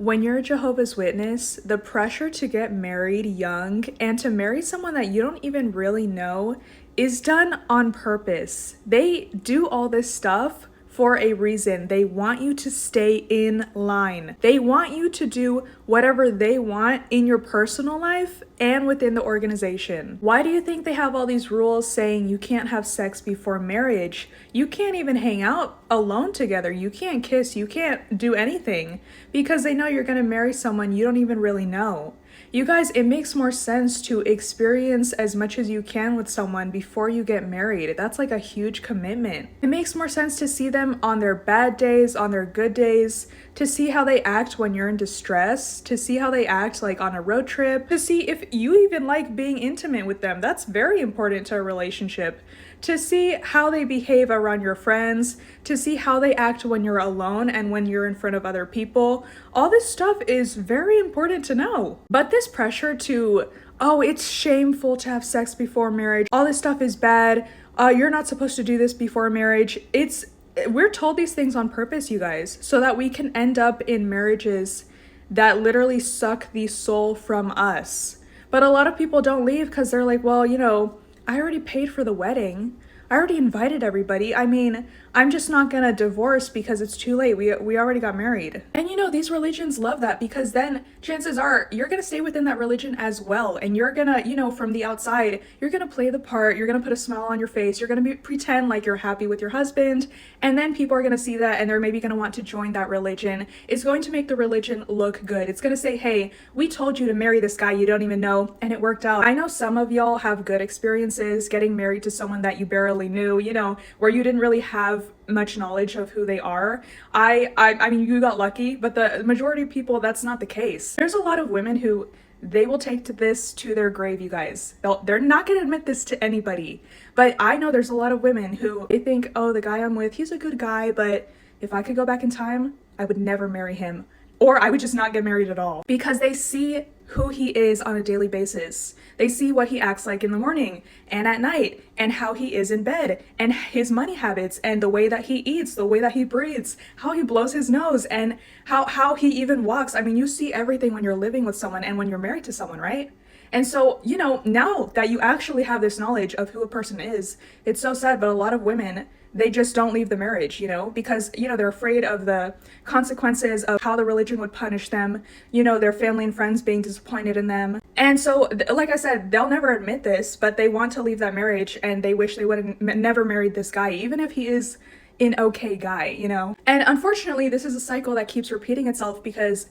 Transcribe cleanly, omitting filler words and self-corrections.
When you're a Jehovah's Witness, the pressure to get married young and to marry someone that you don't even really know is done on purpose. They do all this stuff for a reason. They want you to stay in line. They want you to do whatever they want in your personal life and within the organization. Why do you think they have all these rules saying you can't have sex before marriage? You can't even hang out alone together. You can't kiss. You can't do anything because they know you're going to marry someone you don't even really know. You guys, it makes more sense to experience as much as you can with someone before you get married. That's like a huge commitment. It makes more sense to see them on their bad days, on their good days, to see how they act when you're in distress, to see how they act like on a road trip, to see if you even like being intimate with them. That's very important to a relationship. To see how they behave around your friends, to see how they act when you're alone and when you're in front of other people. All this stuff is very important to know. But this pressure to, oh, it's shameful to have sex before marriage, all this stuff is bad, you're not supposed to do this before marriage. We're told these things on purpose, you guys, so that we can end up in marriages that literally suck the soul from us. But a lot of people don't leave because they're like, well, I already paid for the wedding. I already invited everybody. I mean, I'm just not gonna divorce because it's too late. We already got married. And these religions love that because then chances are you're gonna stay within that religion as well. And you're gonna, from the outside, you're gonna play the part, you're gonna put a smile on your face, you're gonna pretend like you're happy with your husband, and then people are gonna see that and they're maybe gonna want to join that religion. It's going to make the religion look good. It's gonna say, hey, we told you to marry this guy you don't even know, and it worked out. I know some of y'all have good experiences getting married to someone that you barely knew, where you didn't really have much knowledge of who they are. I mean, you got lucky, but the majority of people, that's not the case. There's a lot of women who they will take this to their grave, you guys. They're not going to admit this to anybody. But I know there's a lot of women who they think, oh, the guy I'm with, he's a good guy, but if I could go back in time, I would never marry him. Or I would just not get married at all. Because they see who he is on a daily basis. They see what he acts like in the morning and at night and how he is in bed and his money habits and the way that he eats, the way that he breathes, how he blows his nose and how he even walks. I mean, you see everything when you're living with someone and when you're married to someone, right? And so, now that you actually have this knowledge of who a person is, it's so sad, but a lot of women, they just don't leave the marriage, because, they're afraid of the consequences of how the religion would punish them, their family and friends being disappointed in them. And so, like I said, they'll never admit this, but they want to leave that marriage and they wish they would have never married this guy, even if he is an okay guy, And unfortunately, this is a cycle that keeps repeating itself because